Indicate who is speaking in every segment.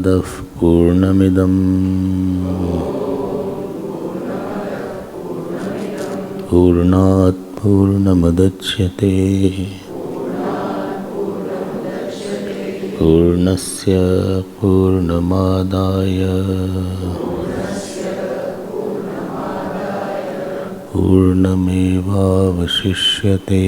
Speaker 1: पूर्णमदः पूर्णमिदं पूर्णात् पूर्णमुदच्यते पूर्णस्य पूर्णमादाय पूर्णमेवावशिष्यते।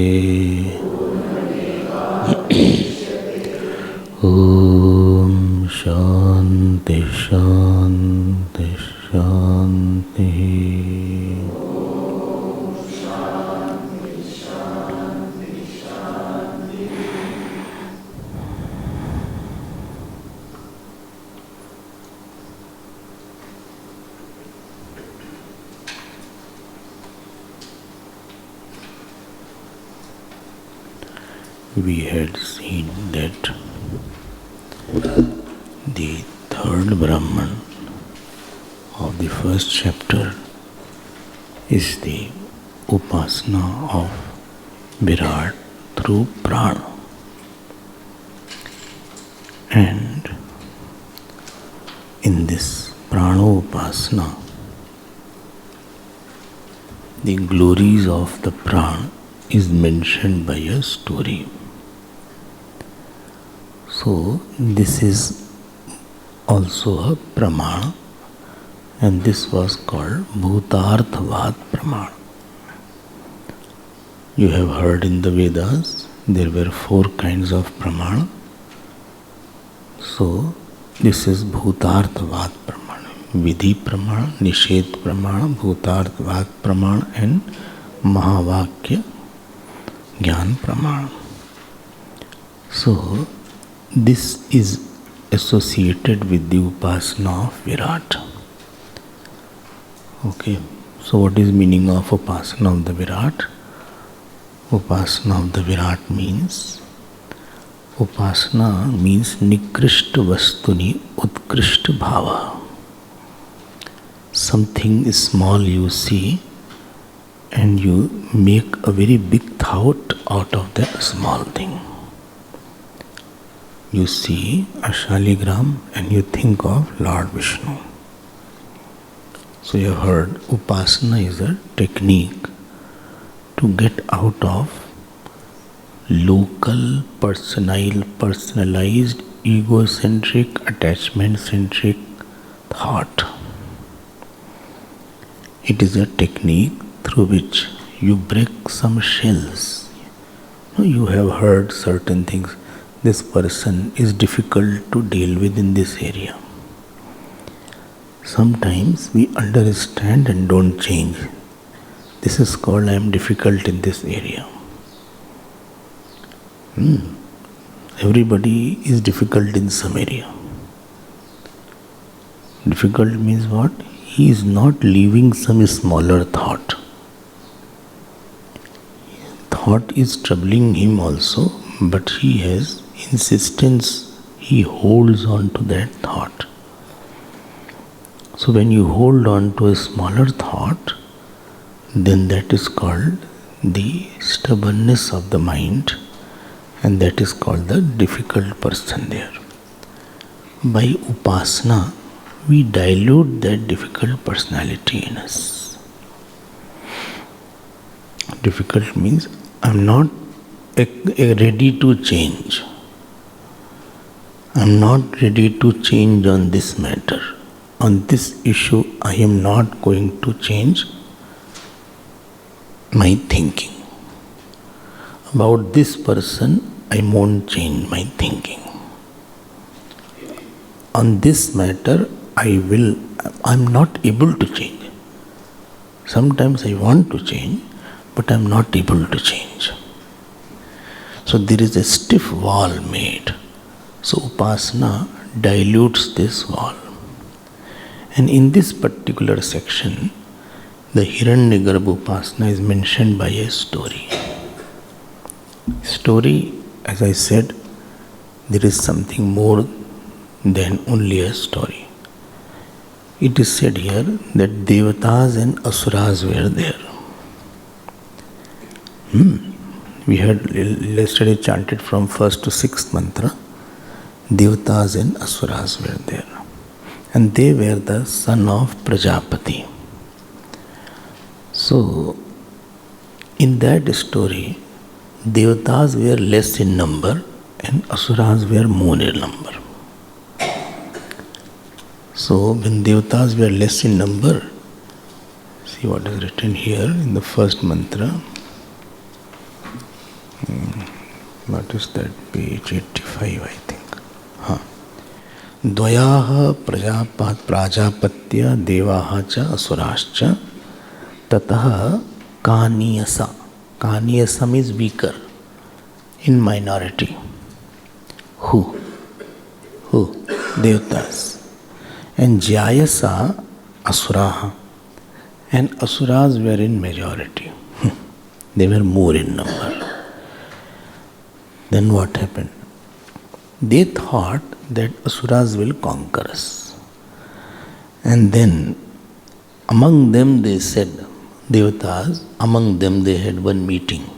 Speaker 1: ॐ शान्ति शान्ति शान्तिः। We had seen that the third Brahman of the first chapter is the upasana of Virat through prana. And in this prana upasana, the glories of the prana is mentioned by a story. So this is also a pramana, and this was called Bhutarthavad Pramana. You have heard in the Vedas there were 4 kinds of pramana. So this is Bhutarthavad Pramana, Vidhi Pramana, Nisheth Pramana, Bhutarthavad Pramana and Mahavakya Gyan Pramana. So this is associated with the upasana of Virat. Okay, so what is meaning of upasana of the Virat? Upasana of the Virat means Nikrishta Vastuni Utkrishta Bhava. Something small you see and you make a very big thought out of that small thing. You see a shaligram and you think of Lord Vishnu. So you have heard upasana is a technique to get out of local, personalized, egocentric, attachment-centric thought. It is a technique through which you break some shells. You have heard certain things. This person is difficult to deal with in this area. Sometimes we understand and don't change. This is called I am difficult in this area. Everybody is difficult in some area. Difficult means what? He is not leaving some smaller thought. Thought is troubling him also, but he has insistence, he holds on to that thought. So when you hold on to a smaller thought, then that is called the stubbornness of the mind, and that is called the difficult person there. By upasana, we dilute that difficult personality in us. Difficult means I am not ready to change. I am not ready to change on this matter. On this issue, I am not going to change my thinking. About this person, I won't change my thinking. On this matter, I am not able to change. Sometimes I want to change, but I am not able to change. So there is a stiff wall made. So upasana dilutes this wall. And in this particular section, the Hiranyagarbha upasana is mentioned by a story. Story, as I said, there is something more than only a story. It is said here that Devatas and Asuras were there. We had yesterday chanted from 1st to 6th mantra. Devatas and Asuras were there. And they were the son of Prajapati. So, in that story, Devatas were less in number and Asuras were more in number. So, when Devatas were less in number, see what is written here in the first mantra. What is that? Page 85, I think. Dvayaha prajapatya devaha cha asurascha tataha kaniyasa. Kaniyasa means weaker, in minority. Who? Devatas. And jayasa asuraha. And asuras were in majority. They were more in number. Then what happened? They thought that asuras will conquer us. And then among them they said, Devatas, among them they had one meeting.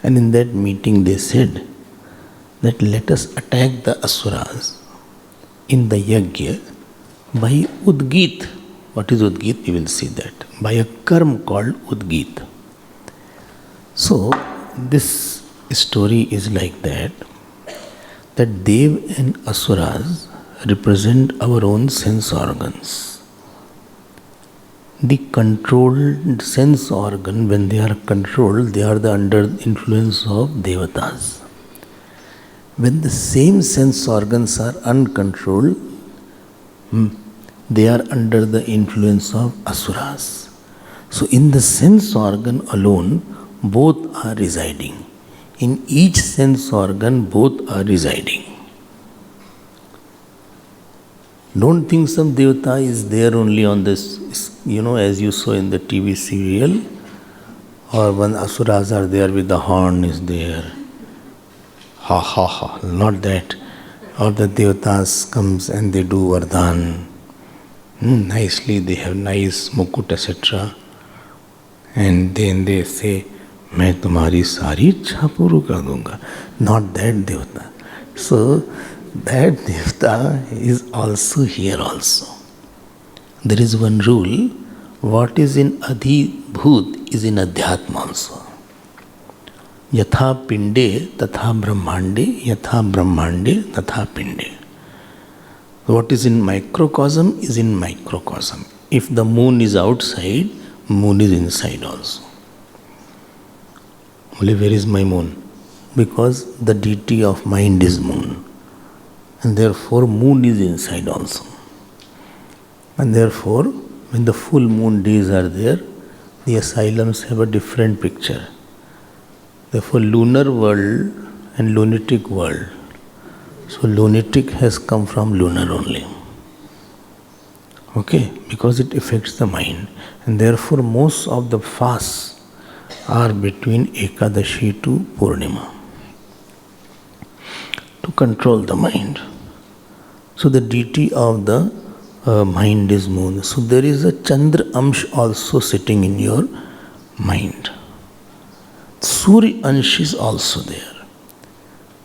Speaker 1: And in that meeting they said that let us attack the asuras in the yajna by Udgit. What is Udgit? We will see that. By a karma called Udgit. So this story is like that Dev and Asuras represent our own sense organs. The controlled sense organ, when they are controlled, they are under influence of Devatas. When the same sense organs are uncontrolled, they are under the influence of Asuras. So in the sense organ alone, both are residing. In each sense organ, both are residing. Don't think some Devata is there only on this, as you saw in the TV serial, or when Asuras are there with the horn is there. Ha ha ha, not that. Or the Devatas comes and they do Vardhan. Nicely, they have nice mukut, etc. And then they say, मैं तुम्हारी सारी इच्छा पूर्ण कर दूंगा. Not that Devata. So that Devata is also here also. There is one rule, what is in Adhibhut is in Adhyatma also. Yatha pinde tatha brahmande, yatha brahmande tatha pinde. What is in microcosm is in microcosm. If the moon is outside, moon is inside also. Only where is my moon? Because the deity of mind is moon. And therefore moon is inside also. And therefore when the full moon days are there, the asylums have a different picture. Therefore lunar world and lunatic world. So lunatic has come from lunar only. Okay, because it affects the mind. And therefore most of the fasts are between Ekadashi to Purnima to control the mind. So the deity of the mind is moon. So there is a Chandra Amsh also sitting in your mind. Surya Ansh is also there.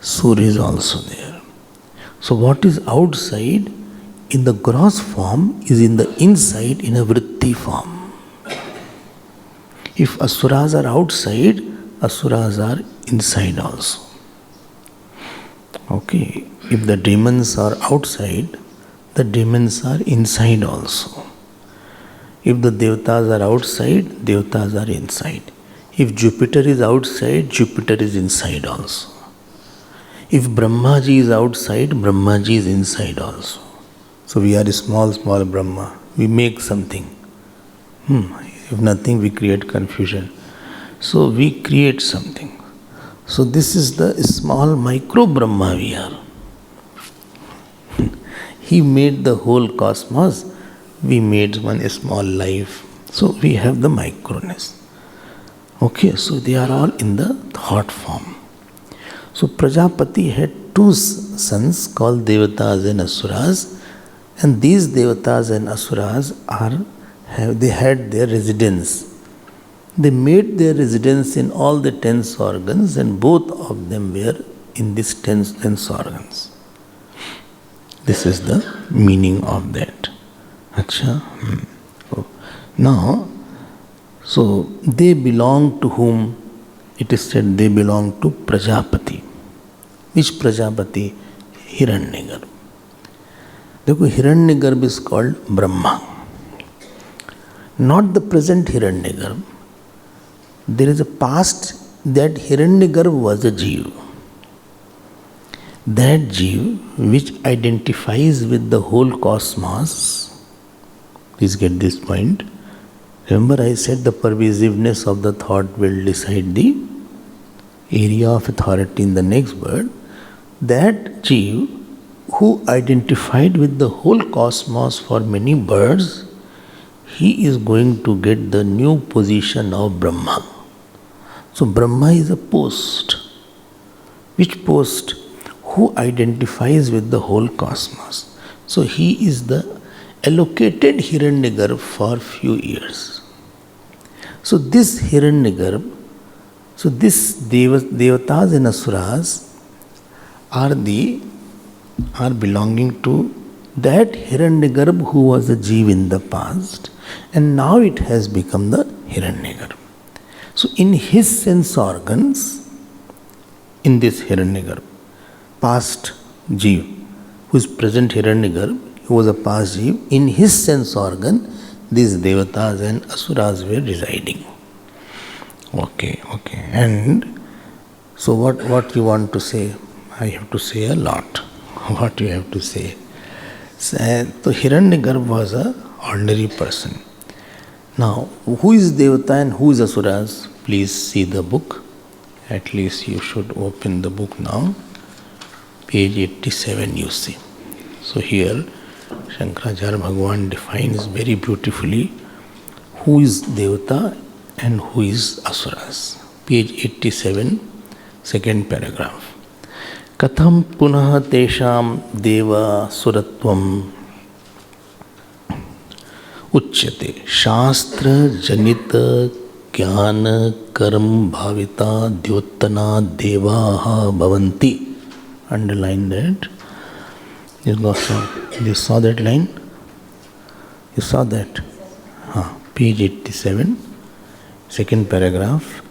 Speaker 1: Surya is also there. So what is outside in the gross form is in the inside in a vritti form. If asuras are outside, asuras are inside also. Okay, if the demons are outside, the demons are inside also. If the devatas are outside, devatas are inside. If Jupiter is outside, Jupiter is inside also. If Brahmaji is outside, Brahmaji is inside also. So we are a small Brahma. We make something. If nothing, we create confusion. So we create something. So this is the small micro Brahma we are. He made the whole cosmos. We made one small life. So we have the microness. Okay, so they are all in the thought form. So Prajapati had two sons called Devatas and Asuras, and these Devatas and Asuras they had their residence. They made their residence in all the 10 organs, and both of them were in these 10 sense organs. This is the meaning of that. Acha. Now, so they belong to whom? It is said they belong to Prajapati. Which Prajapati? Hiranyagarbha. Dekho, Hiranyagarbha is called Brahma. Not the present Hiranyagarbha. There is a past that Hiranyagarbha was a Jeev. That Jeev which identifies with the whole cosmos. Please get this point. Remember I said the pervasiveness of the thought will decide the area of authority in the next word. That Jeev who identified with the whole cosmos for many births, he is going to get the new position of Brahma. So Brahma is a post. Which post? Who identifies with the whole cosmos. So he is the allocated Hiranyagarbha for few years. So this Hiranyagarbha, so this Devatas and Asuras are belonging to that Hiranyagarbha who was a Jeev in the past, and now it has become the Hiranyagarbha. So in his sense organs, in this Hiranyagarbha, past Jeev, who is present Hiranyagarbha, who was a past Jeev, in his sense organ, these Devatas and Asuras were residing. Okay. And so what you want to say? I have to say a lot. What you have to say? So Hiranyagarbha was an ordinary person. Now, who is Devata and who is Asuras? Please see the book. At least you should open the book now. Page 87 you see. So here Shankaracharya Bhagavan defines very beautifully who is Devata and who is Asuras. Page 87, second paragraph. Katham punah tesham deva suratvam uchyate shastra janita jnana karm bhavita dyottana devaha bhavanti. Underline that. You saw that line? You saw that? Page 87, second paragraph.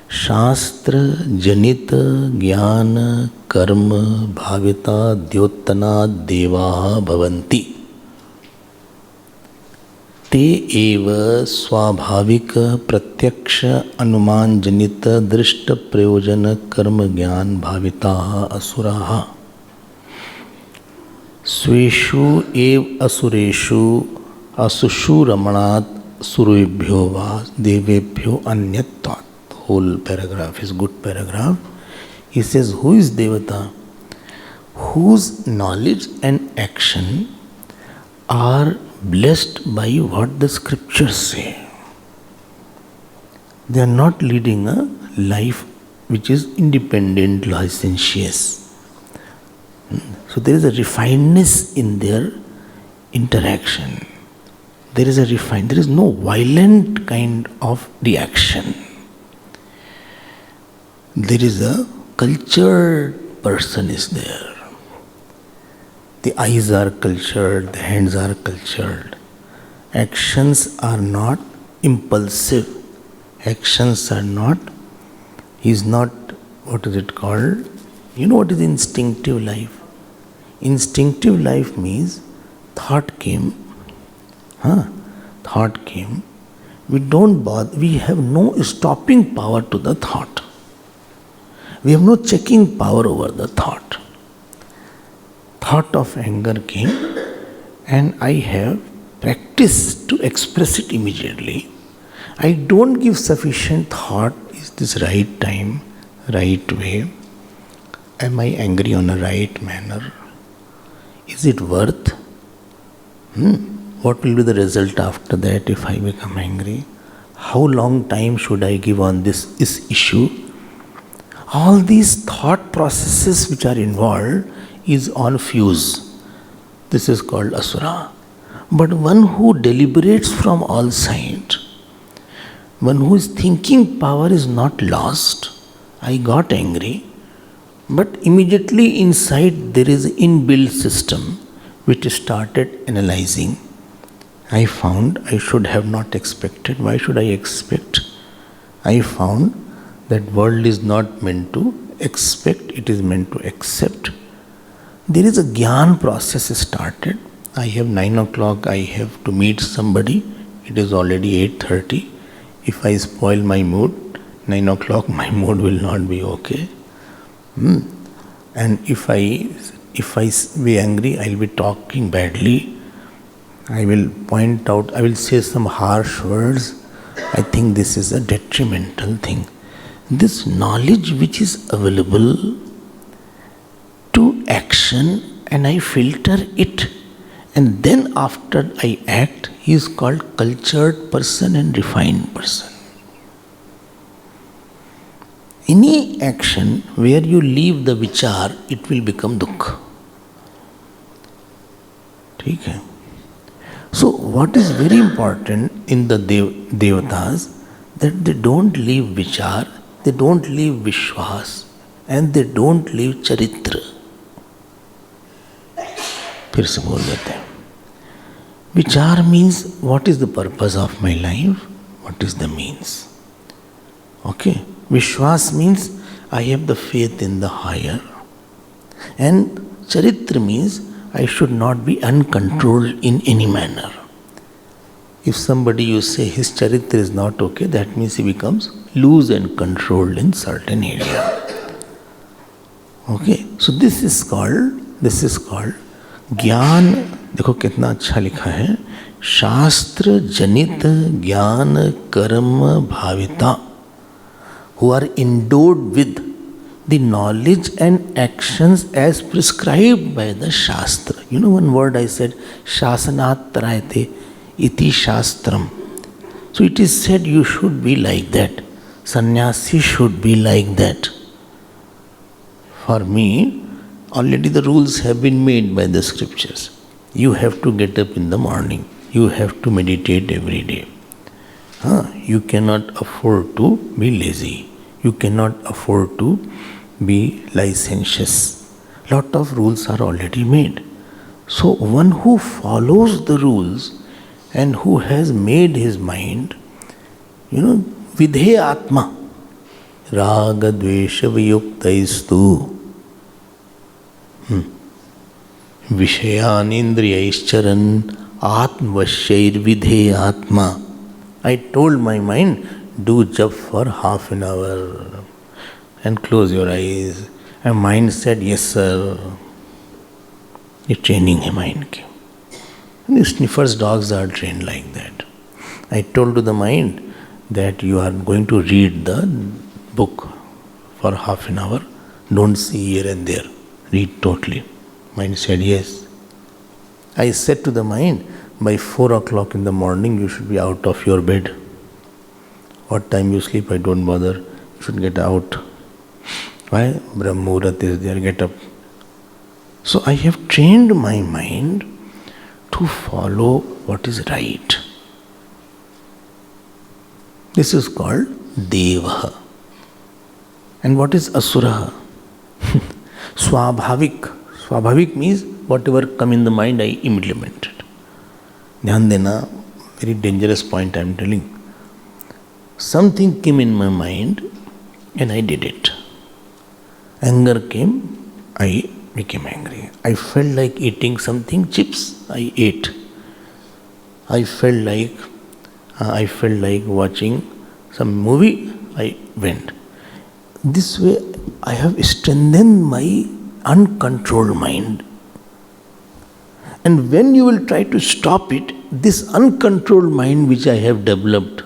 Speaker 1: Shastra janita jnana karma bhavita dyottana devaha bhavanti. Te eva swabhavika pratyaksha anuman janita drishta prayojana karma jnana bhavitaha asuraha. Sveshu ev asureshu asushu ramanat surubhyo va devebhyo anyatvat. Whole paragraph is good paragraph. He says, who is Devata? Whose knowledge and action are blessed by what the scriptures say. They are not leading a life which is independent, licentious. So there is a refinedness in their interaction. There is no violent kind of reaction. There is a cultured person is there. The eyes are cultured, the hands are cultured. Actions are not impulsive. Actions are not, is not, what is it called? You know what is instinctive life? Instinctive life means thought came. Thought came. We don't bother, we have no stopping power to the thought. We have no checking power over the thought. Thought of anger came and I have practiced to express it immediately. I don't give sufficient thought, is this right time, right way? Am I angry on a right manner? Is it worth? What will be the result after that if I become angry? How long time should I give on this issue? All these thought processes which are involved is on fuse. This is called Asura. But one who deliberates from all sides, one whose thinking power is not lost, I got angry, But immediately inside there is an inbuilt system which started analyzing. I found I should have not expected. Why should I expect? I found that world is not meant to expect, it is meant to accept. There is a Gyan process started. I have 9 o'clock, I have to meet somebody. It is already 8:30. If I spoil my mood, 9 o'clock my mood will not be okay. And if I be angry, I will be talking badly. I will point out, I will say some harsh words. I think this is a detrimental thing. This knowledge which is available to action, and I filter it, and then after I act, he is called cultured person and refined person. Any action where you leave the vichar, it will become dukkha. Okay. So what is very important in the devatas, that they don't leave vichar, they don't leave vishwas, and they don't leave charitra. फिर से बोल देते हैं. Vichar means what is the purpose of my life, what is the means. Okay. Vishwas means I have the faith in the higher. And charitra means I should not be uncontrolled in any manner. If somebody you say his charitra is not okay, that means he becomes loose and controlled in certain area. Okay, so this is called ज्ञान. देखो कितना अच्छा लिखा है, शास्त्र जनित ज्ञान कर्म भाविता, who are endowed with the knowledge and actions as prescribed by the Shastra. You know one word I said, Shasanat Tarayate iti Shastram. So it is said you should be like that. Sannyasi should be like that. For me, already the rules have been made by the scriptures. You have to get up in the morning. You have to meditate every day. You cannot afford to be lazy. You cannot afford to be licentious. Lot of rules are already made. So one who follows the rules and who has made his mind, vidhe atma, raga dvesha viyuktaistu, vishayanindriyaischaran atmavasyair vidhe atma. I told my mind, do jap for half an hour and close your eyes. And mind said, yes sir. You're training a mind. And the sniffer's dogs are trained like that. I told to the mind that you are going to read the book for half an hour. Don't see here and there. Read totally. Mind said yes. I said to the mind, by 4 o'clock in the morning you should be out of your bed. What time you sleep, I don't bother. You should get out. Why? Brahmurat is there, get up. So I have trained my mind to follow what is right. This is called Devaha. And what is Asuraha? Swabhavik. Swabhavik means whatever come in the mind, I implement it. Dhyan dena, very dangerous point I am telling. Something came in my mind and I did it. Anger came, I became angry. I felt like eating something, chips, I ate. I felt like watching some movie, I went. This way I have strengthened my uncontrolled mind. And when you will try to stop it, this uncontrolled mind which I have developed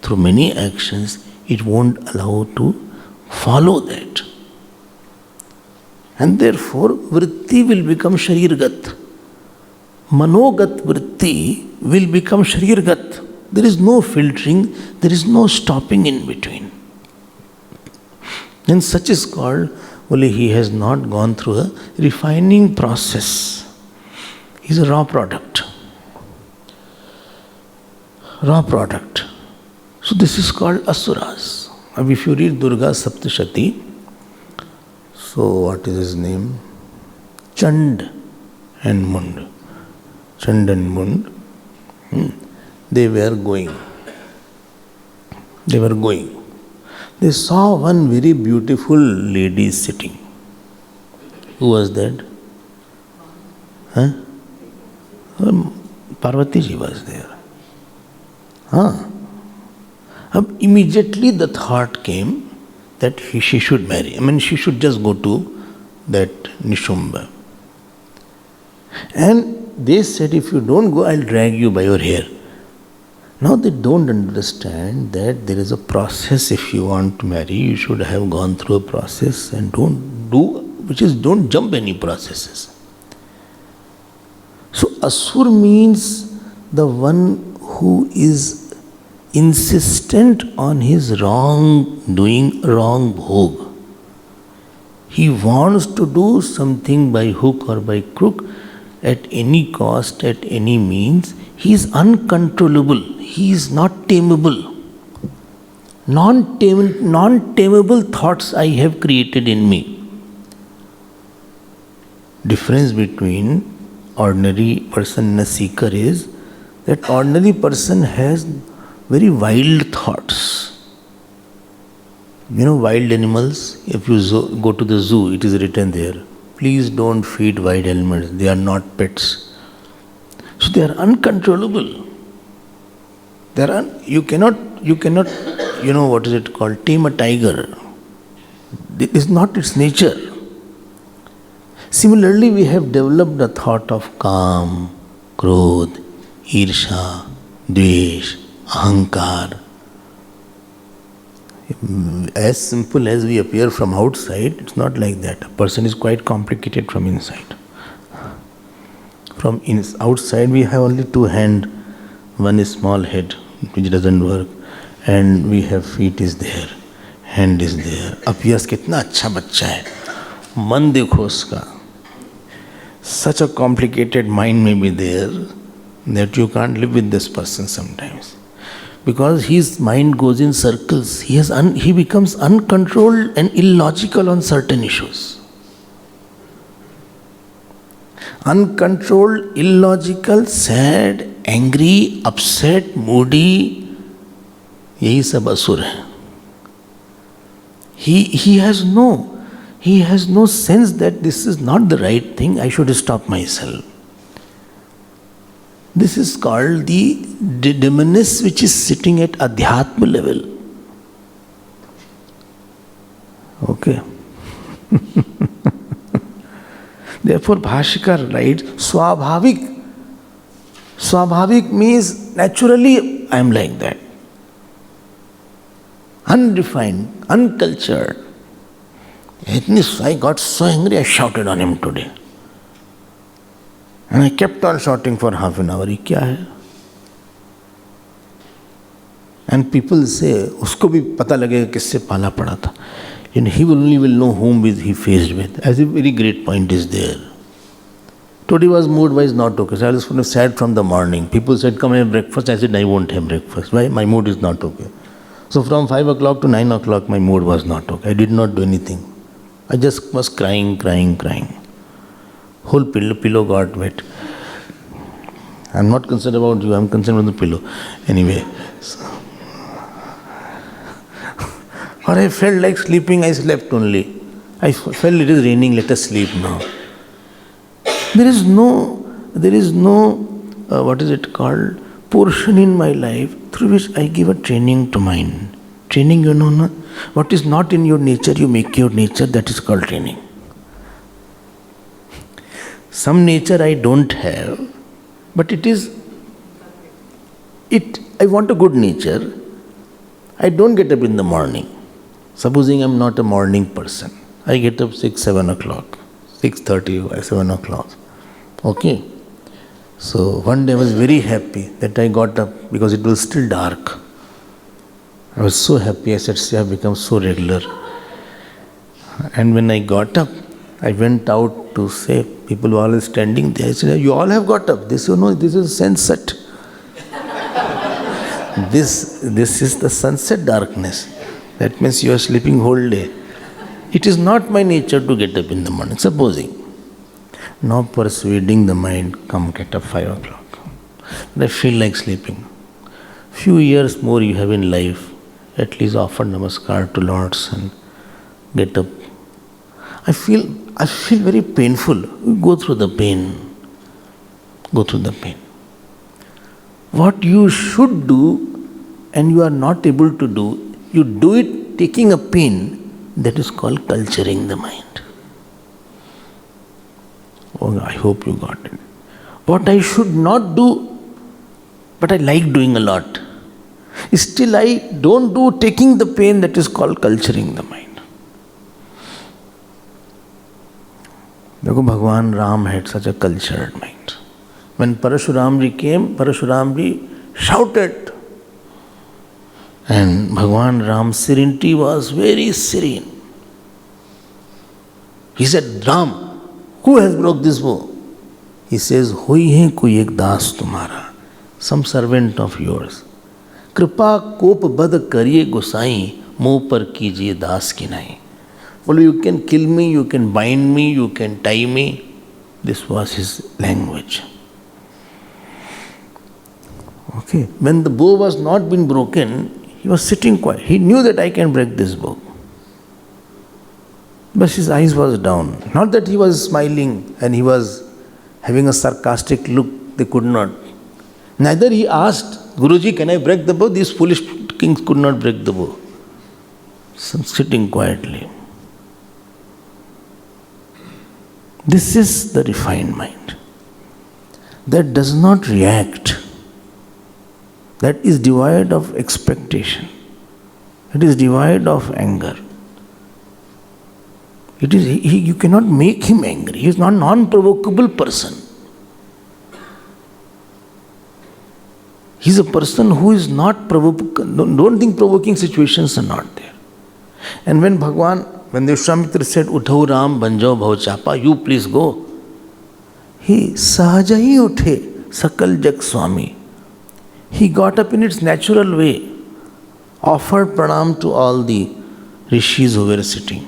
Speaker 1: through many actions, it won't allow to follow that. And therefore, vritti will become sharirgat. Manogat vritti will become sharirgat. There is no filtering, there is no stopping in between. And such is called, only he has not gone through a refining process. He is a raw product. Raw product. So this is called asuras. If you read Durga Saptashati, So what is his name? Chand and Mund. Chand and Mund. They were going. They saw one very beautiful lady sitting. Who was that? Parvati ji was there. Immediately the thought came that she should marry. She should just go to that Nishumbha. And they said, if you don't go, I'll drag you by your hair. Now they don't understand that there is a process. If you want to marry, you should have gone through a process, and don't jump any processes. So Asur means the one who is insistent on his wrong bhog. He wants to do something by hook or by crook, at any cost, at any means. He is uncontrollable. He is not tameable. Non-tameable thoughts I have created in me. Difference between ordinary person and a seeker is that ordinary person has very wild thoughts. Wild animals, if you go to the zoo, it is written there, please don't feed wild animals, they are not pets. So they are uncontrollable. You cannot, what is it called, tame a tiger. It is not its nature. Similarly, we have developed a thought of Kam, Krodh, Irsha, Dvesh, Ahankar. As simple as we appear from outside, it's not like that. A person is quite complicated from inside. From outside, we have only two hands, one is small head, which doesn't work, and we have feet is there, hand is there. Appears कितना अच्छा बच्चा है, मन देखो उसका. Such a complicated mind may be there that you can't live with this person sometimes, because his mind goes in circles. He becomes uncontrolled and illogical on certain issues. Uncontrolled, illogical, sad, angry, upset, moody, यही सब असुर है. He has no sense that this is not the right thing, I should stop myself. This is called the demoness which is sitting at Adhyatma level. Okay. Therefore, Bhashyakar writes, Swabhavik. Swabhavik means naturally I am like that. Unrefined, uncultured. I got so angry, I shouted on him today. And I kept on shouting for half an hour. Ye kya hai? And people say, usko bhi pata lagega kisse pala pada tha. And he only will know whom he faced with. As a very great point is there. Today was mood-wise not okay. So I was sad from the morning. People said, come have breakfast. I said, I won't have breakfast. Why? My mood is not okay. So from 5 o'clock to 9 o'clock, my mood was not okay. I did not do anything. I just was crying. Whole pillow got wet. I'm not concerned about you, I'm concerned with the pillow. Anyway. Or I felt like sleeping, I slept only. I felt it is raining, let us sleep now. There is no, what is it called, portion in my life through which I give a training to mind. Training, na? What is not in your nature, you make your nature, that is called training. Some nature I don't have, but I want a good nature. I don't get up in the morning. Supposing I'm not a morning person, I get up 6, 7 o'clock, 6:30 or 7 o'clock. Okay. So one day I was very happy that I got up because it was still dark. I was so happy. I said, see, I have become so regular. And when I got up, I went out to say, people were all standing there. I said, you all have got up. They said, no, this is sunset. This is the sunset darkness. That means you are sleeping whole day. It is not my nature to get up in the morning. Supposing, now persuading the mind, come get up 5 o'clock. But I feel like sleeping. Few years more you have in life, at least offer namaskar to Lords and get up. I feel very painful. You go through the pain. Go through the pain. What you should do and you are not able to do, you do it taking a pain. That is called culturing the mind. Oh, I hope you got it. What I should not do, but I like doing a lot. Still I don't do taking the pain, that is called culturing the mind. Because Bhagwan Ram had such a cultured mind. When Parashuramji came, Parashuramji shouted. And Bhagwan Ram's serenity was very serene. He said, Ram, who has broke this bow? He says, Hoi hai koi ek das tumhara, some servant of yours. Kripa kop bad kariye gosai, moh par kijiye das kinai. Well, you can kill me, you can bind me, you can tie me. This was his language. Okay. When the bow was not been broken, he was sitting quiet. He knew that I can break this bow. But his eyes was down. Not that he was smiling and he was having a sarcastic look. They could not. Neither he asked, Guruji, can I break the bow? These foolish kings could not break the bow. So sitting quietly. This is the refined mind. That does not react. That is devoid of expectation. It is devoid of anger. You cannot make him angry. He is not a non-provocable person. He is a person who is not provocable. Don't think provoking situations are not there. And when Vishwamitra said, Uthau Ram, Banjao Bhav Chapa, you please go. He sahaja hi uthe, sakal jag swami. He got up in its natural way, offered pranam to all the rishis who were sitting.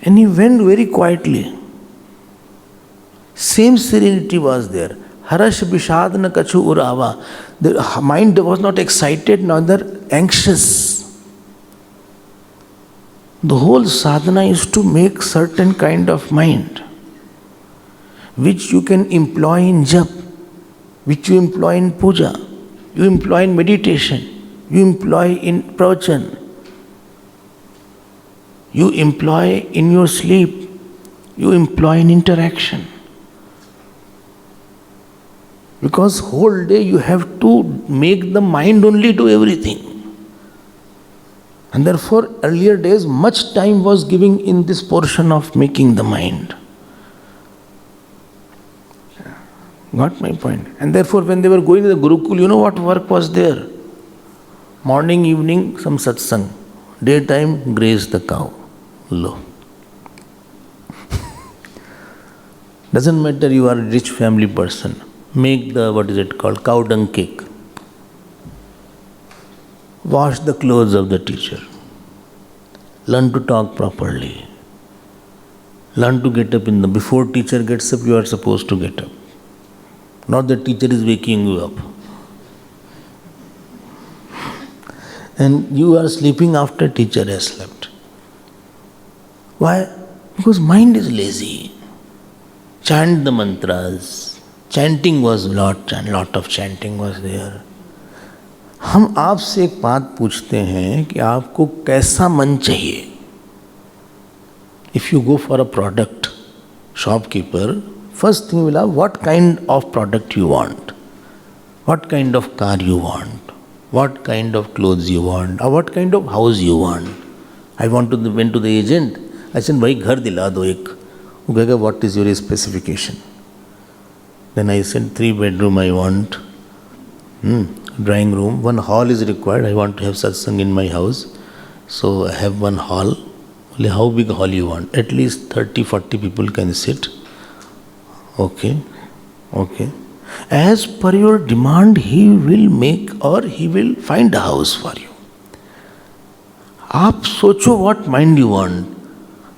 Speaker 1: And he went very quietly. Same serenity was there. Harash Bishad na kachu urava. The mind was not excited, neither anxious. The whole sadhana is to make certain kind of mind, which you can employ in jap, which you employ in puja, you employ in meditation, you employ in pravachan, you employ in your sleep, you employ in interaction. Because whole day you have to make the mind only do everything. And therefore, earlier days, much time was given in this portion of making the mind. Got my point? And therefore, when they were going to the Gurukul, you know what work was there? Morning, evening, some satsang. Daytime, graze the cow. Low. Doesn't matter you are a rich family person. Make the, cow dung cake. Wash the clothes of the teacher. Learn to talk properly. Learn to get up before teacher gets up, you are supposed to get up. Not the teacher is waking you up. And you are sleeping after teacher has slept. Why? Because mind is lazy. Chant the mantras. Chanting was lot of chanting was there. हम आपसे एक बात पूछते हैं कि आपको कैसा मन चाहिए. If you go for a product, shopkeeper, first thing will ask what kind of product you want, what kind of car you want, what kind of clothes you want, or what kind of house you want. I went to the agent. I said, भाई घर दिला दो एक. वो कहेगा what is your specification? Then I said 3 bedroom I want. Drawing room, 1 hall is required. I want to have satsang in my house. So I have 1 hall. Only how big hall you want? At least 30-40 people can sit. Okay. As per your demand, he will make or he will find a house for you. आप सोचो what mind you want.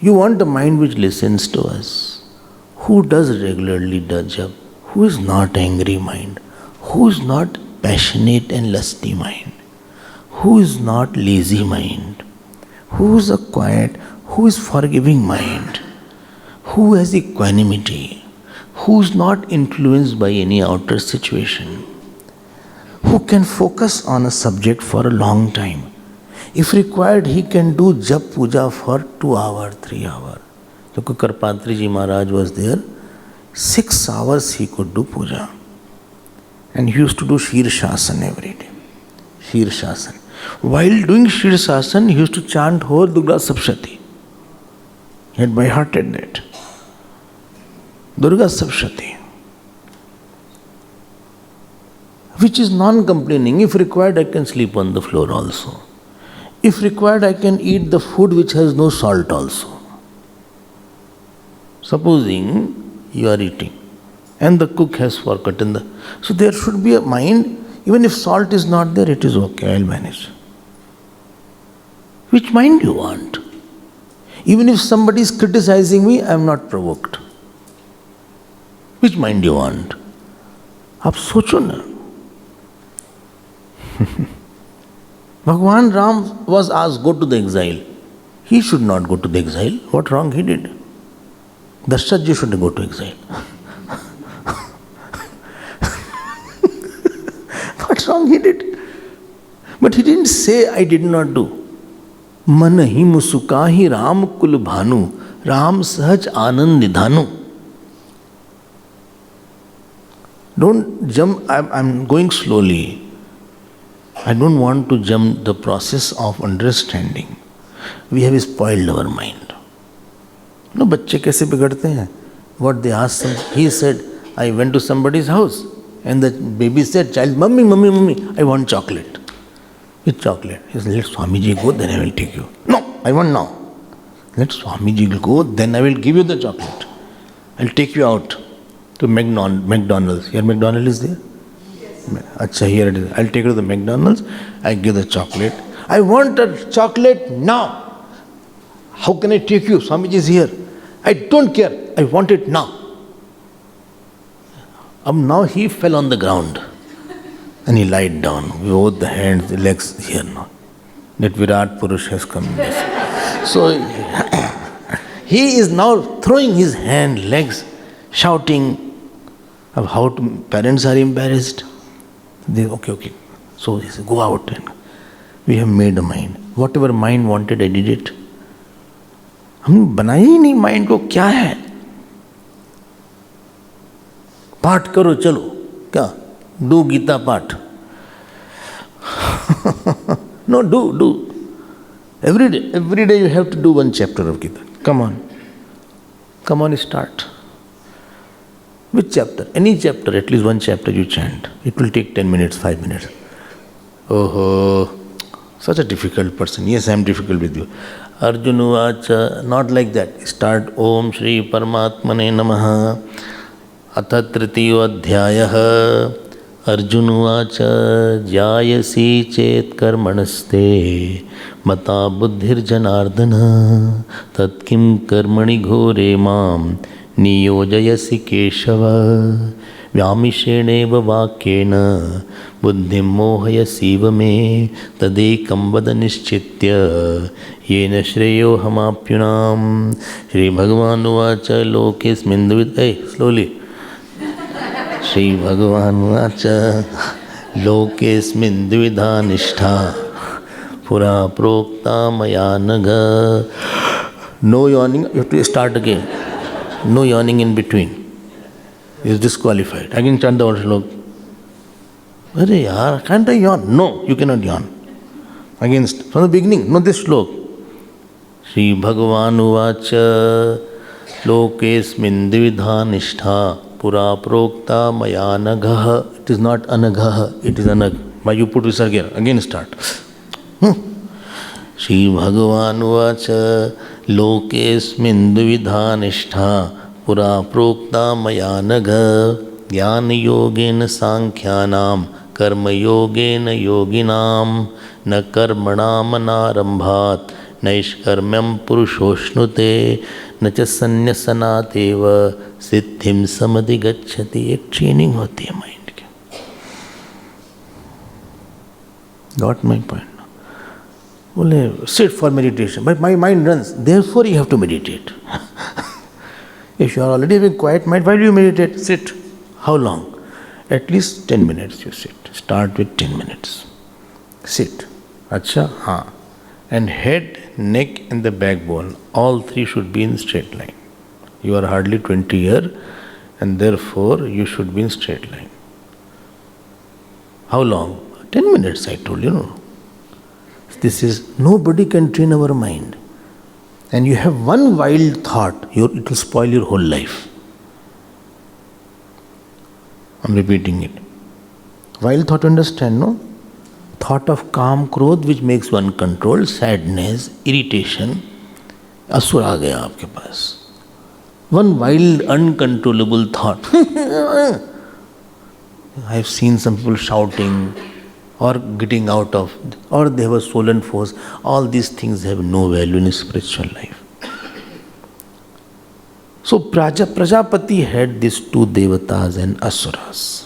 Speaker 1: You want a mind which listens to us. Who does regularly does jap? Who is not angry mind? Who is not passionate and lusty mind? Who is not lazy mind? Who is a quiet? Who is forgiving mind? Who has equanimity? Who is not influenced by any outer situation? Who can focus on a subject for a long time? If required, he can do jap puja for 2 hours, 3 hours. So Karpatri Ji Maharaj was there, 6 hours he could do puja. And he used to do Shir Shasan every day. Shir Shasan. While doing Shir Shasan, he used to chant whole Durga Sapshati. He had by hearted that. Durga Sapshati. Which is non-complaining. If required, I can sleep on the floor also. If required, I can eat the food which has no salt also. Supposing you are eating and the cook has forgotten the... So there should be a mind, even if salt is not there, it is okay, I'll manage. Which mind you want? Even if somebody is criticizing me, I am not provoked. Which mind you want? आप सोचो ना. Bhagwan Ram was asked, go to the exile. He should not go to the exile. What wrong he did? Dasharatha ji should go to exile. What wrong he did? But he didn't say, I did not do. Man hi musukahi Ram kul bhanu, Ram sahaj anand nidhanu. Don't jump, I'm going slowly. I don't want to jump the process of understanding. We have spoiled our mind. No, बच्चे कैसे बिगड़ते हैं? What they asked him, he said, I went to somebody's house and the baby said, child, mummy, mummy, mummy, I want chocolate. With chocolate. He said, let Swamiji go, then I will take you. No, I want now. Let Swamiji go, then I will give you the chocolate. I'll take you out to McDonald's. Your McDonald's is there? Acha, here it is. I'll take you to the McDonald's. I give the chocolate. I want a chocolate now. How can I take you? Swamiji is here. I don't care. I want it now. Now he fell on the ground and he lied down with both the hands, the legs here now. That Virat Purush has come. So he is now throwing his hand, legs, shouting of how parents are embarrassed. They, okay. So he said, go out. And we have made a mind. Whatever mind wanted, I did it. हमने बनाया ही नहीं mind को. क्या है? पाठ करो चलो. क्या? Do गीता पाठ. No, do. Every day you have to do one chapter of Gita. Come on, start. Which chapter? Any chapter, at least one chapter you chant. It will take 10 minutes, 5 minutes. Oh, such a difficult person. Yes, I am difficult with you. Arjunuvacha, not like that. Start Om Shri Paramatmane Namaha. Atha Tritiyo Adhyayah. Arjunuvacha Jayasi Chet Karmanaste Mata Buddhir Janardana Tatkim Karmani Ghore Mam Niyojayasi Keshava Vyamisheneva Vakyena Buddhim Mohayasiva Me Tadekam Vada Nischitya Yena Shreyo Hamapyunam. Shri Bhagavan Uvacha Lokesmin Duvid. Slowly. Shri Bhagavan Vacha Lokesmin Dvidha Nishtha Pura Prokta Maya Naga. No yawning, you have to start again. No yawning in between. He is disqualified. Again chant the word shlok. Arre yaar, can't I yawn? No, you cannot yawn. Again, from the beginning, no this shlok. Shri Bhagavan Uvacha Lokesmin Dvidha Nishtha Pura Prokta Maya Nagha. It is not Anagha, it is Anag. Why you put Visarga? Again start. Shri Bhagavan Uvacha Lokesmin Dvidha Nishtha Pura Prokta Maya Nagha Jnana Yogena Sankhyanam Karma Yogena Yoginam Na Karmanam Anarambhat नैष्कर्म्यम पुरुषोष्णुते न च संन्यसनातेव सिद्धिम समधिगच्छति। एक training होती है mind की। Got my point? बोले sit for meditation, but my mind runs, therefore you have to meditate. If you are already having quiet mind, why do you meditate? Sit. How long? At least 10 minutes you sit. Start with 10 minutes. Sit. Acha? Haan. And head, neck and the backbone, all three should be in straight line. You are hardly 20 years and therefore you should be in straight line. How long? 10 minutes I told you. No? This is, nobody can train our mind. And you have one wild thought, it will spoil your whole life. I'm repeating it. Wild thought, understand, no? Thought of calm, क्रोध which makes one controlled, sadness, irritation, असुर आ गया आपके पास. One wild, uncontrollable thought. I've seen some people shouting or getting out of, or they have a stolen force. All these things have no value in spiritual life. So Prajapati had these two devatas and asuras.